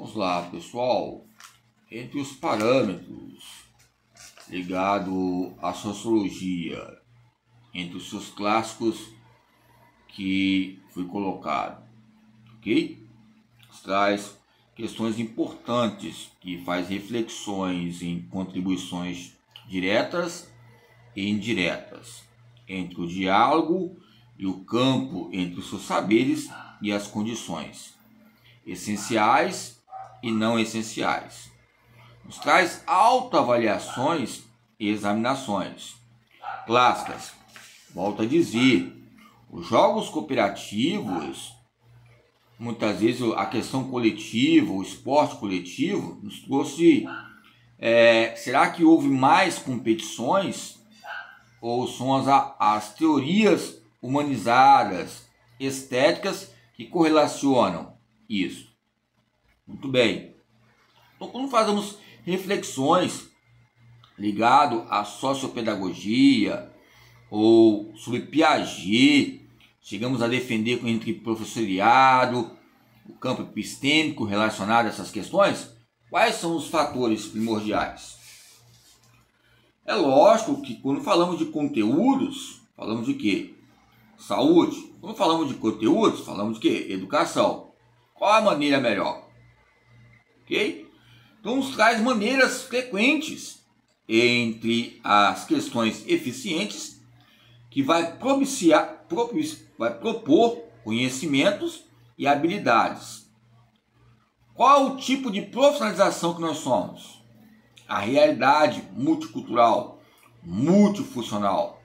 Vamos lá, pessoal. Entre os parâmetros ligados à sociologia, entre os seus clássicos que foi colocado, ok? Traz questões importantes que faz reflexões em contribuições diretas e indiretas entre o diálogo e o campo entre os seus saberes e as condições essenciais e não essenciais. Nos traz autoavaliações e examinações clássicas. Volto a dizer, os jogos cooperativos, muitas vezes a questão coletiva, o esporte coletivo, nos trouxe, será que houve mais competições ou são as teorias humanizadas, estéticas, que correlacionam isso? Muito bem. Então, quando fazemos reflexões ligado à sociopedagogia ou sobre Piaget, chegamos a defender entre professoriado, o campo epistêmico relacionado a essas questões, quais são os fatores primordiais? É lógico que quando falamos de conteúdos, falamos de quê? Saúde. Quando falamos de conteúdos, falamos de quê? Educação. Qual a maneira melhor? Ok? Então nos traz maneiras frequentes entre as questões eficientes que vai propor conhecimentos e habilidades. Qual o tipo de profissionalização que nós somos? A realidade multicultural, multifuncional,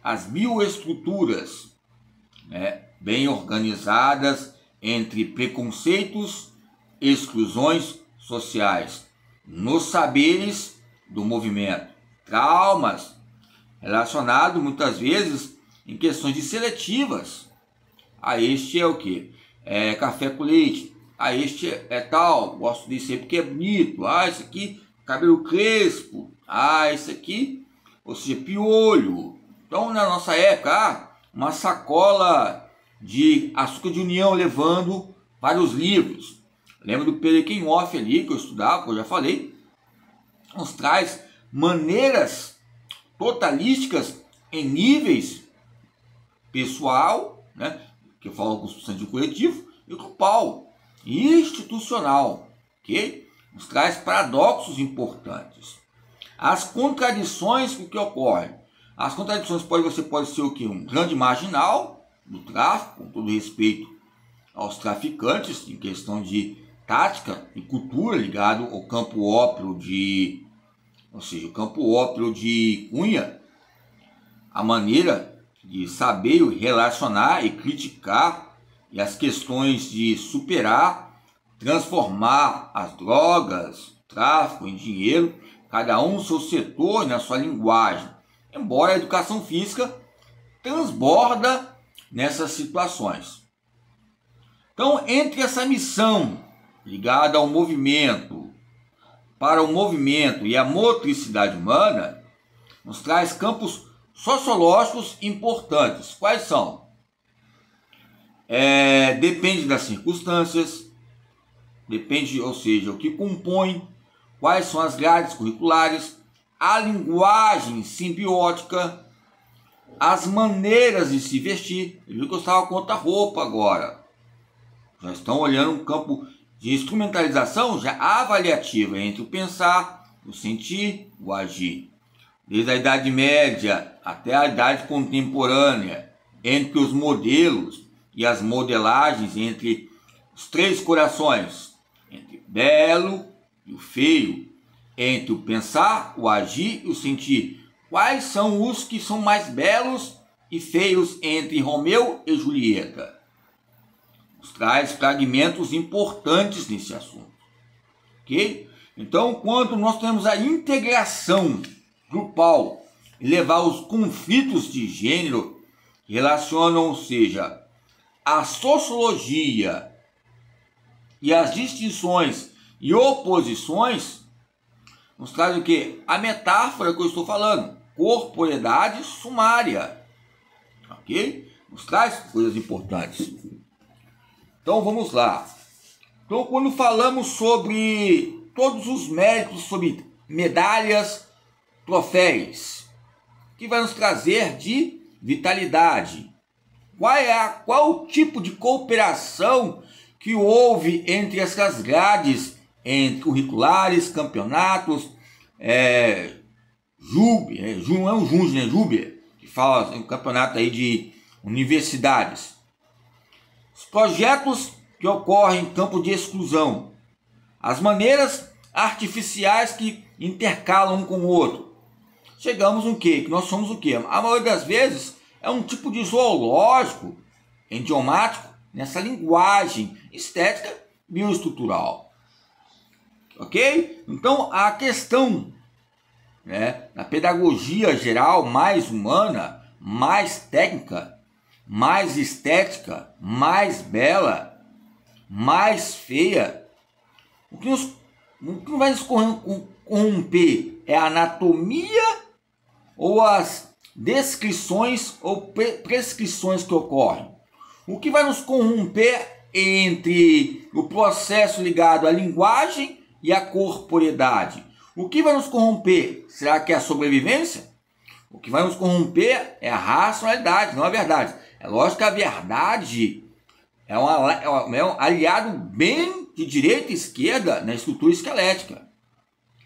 as bioestruturas, bem organizadas entre preconceitos, exclusões sociais, nos saberes do movimento, traumas relacionados muitas vezes em questões de seletivas. Este é o que? É café com leite. Este é tal, gosto disso aí porque é bonito. Esse aqui, cabelo crespo. Esse aqui, ou seja, piolho. Então, na nossa época, uma sacola de açúcar de união levando vários livros. Lembra do Perequim Off ali, que eu estudava, que eu já falei. Nos traz maneiras totalísticas em níveis pessoal, que eu falo com o substantivo coletivo, e grupal, institucional, ok? Nos traz paradoxos importantes. As contradições, o que ocorre? As contradições você pode ser o que? Um grande marginal do tráfico, com todo respeito aos traficantes, em questão de tática e cultura ligado ao campo ópio de, o campo ópio de Cunha, a maneira de saber relacionar e criticar e as questões de superar, transformar as drogas, o tráfico em dinheiro, cada um no seu setor e na sua linguagem, embora a educação física transborda nessas situações. Então, entre essa missão ligada ao movimento, para o movimento e a motricidade humana, nos traz campos sociológicos importantes. Quais são? Depende das circunstâncias, depende, ou seja, o que compõe, quais são as grades curriculares, a linguagem simbiótica, as maneiras de se vestir. Eu vi que eu estava com outra roupa agora. Já estão olhando um campo de instrumentalização já avaliativa entre o pensar, o sentir, o agir. Desde a Idade Média até a Idade Contemporânea, entre os modelos e as modelagens entre os três corações, entre o belo e o feio, entre o pensar, o agir e o sentir. Quais são os que são mais belos e feios entre Romeu e Julieta? Nos traz fragmentos importantes nesse assunto. Ok? Então, quando nós temos a integração grupal e levar os conflitos de gênero que relacionam, ou seja, a sociologia e as distinções e oposições, nos traz o que? A metáfora que eu estou falando, corporeidade sumária. Ok? Nos traz coisas importantes. Então vamos lá. Então, quando falamos sobre todos os méritos, sobre medalhas, troféus, que vai nos trazer de vitalidade. Qual o tipo de cooperação que houve entre essas grades, entre curriculares, campeonatos, Júbier, que fala em campeonato aí de universidades. Os projetos que ocorrem em campo de exclusão. As maneiras artificiais que intercalam um com o outro. Chegamos no quê? Que nós somos o quê? A maioria das vezes é um tipo de zoológico idiomático nessa linguagem estética bioestrutural. Ok? Então, a questão da pedagogia geral mais humana, mais técnica, mais estética, mais bela, mais feia, o que não vai nos corromper é a anatomia ou as descrições ou prescrições que ocorrem. O que vai nos corromper entre o processo ligado à linguagem e à corporeidade? O que vai nos corromper? Será que é a sobrevivência? O que vai nos corromper é a racionalidade, não a verdade. É lógico que a verdade é um aliado bem de direita e esquerda na estrutura esquelética.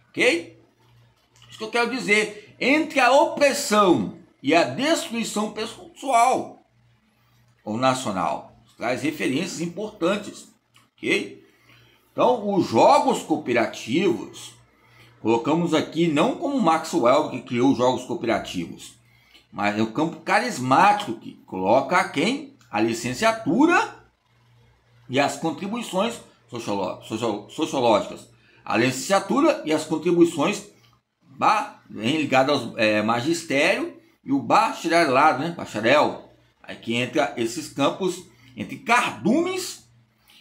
Ok? Isso que eu quero dizer. Entre a opressão e a destruição pessoal ou nacional. Traz referências importantes. Ok? Então, os jogos cooperativos, colocamos aqui não como Maxwell que criou os jogos cooperativos, mas é o campo carismático que coloca quem? A licenciatura e as contribuições sociológicas. A licenciatura e as contribuições ligadas ao magistério e o bacharelado, bacharel. Aqui entra esses campos entre cardumes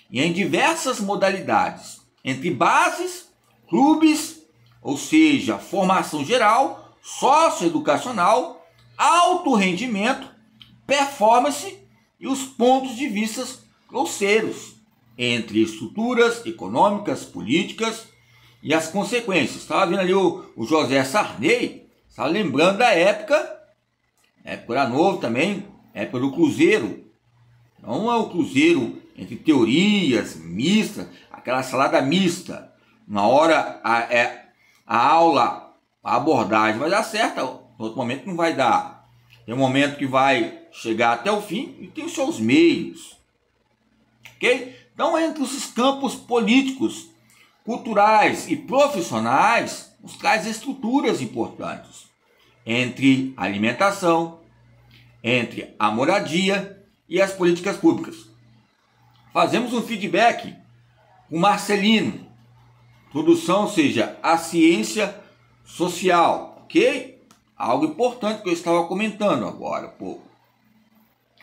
e em diversas modalidades. Entre bases, clubes, ou seja, formação geral, socioeducacional, alto rendimento, performance e os pontos de vista grosseiros entre estruturas econômicas, políticas e as consequências. Estava vendo ali o José Sarney, estava lembrando da época era novo também, época do Cruzeiro. Não é o Cruzeiro entre teorias mistas, aquela salada mista. Uma hora a aula, a abordagem vai dar certo, no outro momento não vai dar. Tem um momento que vai chegar até o fim e tem os seus meios. Ok? Então, entre os campos políticos, culturais e profissionais, nos traz estruturas importantes. Entre a alimentação, entre a moradia e as políticas públicas. Fazemos um feedback com Marcelino. Produção, ou seja, a ciência social, ok? Algo importante que eu estava comentando agora há pouco,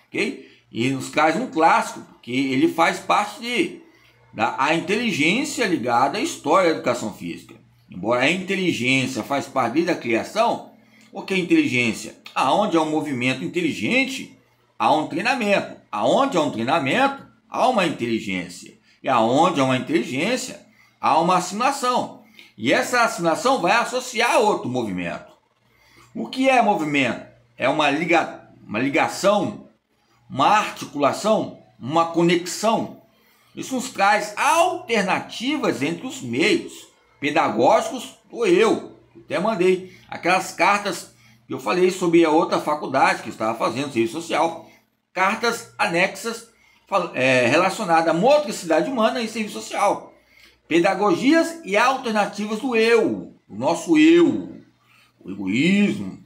ok? E nos traz um clássico, que ele faz parte da inteligência ligada à história da educação física. Embora a inteligência faz parte da criação, o que é inteligência? Aonde há um movimento inteligente, há um treinamento. Aonde há um treinamento, há uma inteligência. E aonde há uma inteligência, há uma assimilação. E essa assimilação vai associar a outro movimento. O que é movimento? É uma ligação, uma articulação, uma conexão. Isso nos traz alternativas entre os meios pedagógicos do eu. Até mandei aquelas cartas que eu falei sobre a outra faculdade que estava fazendo serviço social. Cartas anexas relacionadas à motricidade humana e serviço social. Pedagogias e alternativas do eu, o nosso eu, o egoísmo,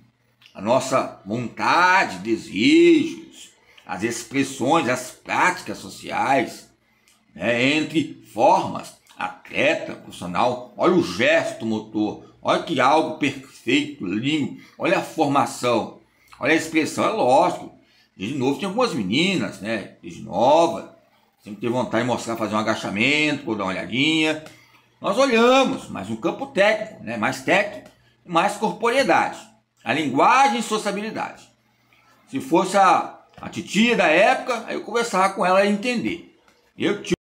a nossa vontade, desejos, as expressões, as práticas sociais, entre formas, atleta, profissional. Olha o gesto motor, olha que algo perfeito, lindo, olha a formação, olha a expressão. É lógico, desde novo tinha algumas meninas, desde nova, sempre teve vontade de mostrar, fazer um agachamento, ou dar uma olhadinha. Nós olhamos, mas um campo técnico, mais técnico, mais corporeidade. A linguagem e sociabilidade. Se fosse a titia da época, aí eu conversava com ela e entender. Eu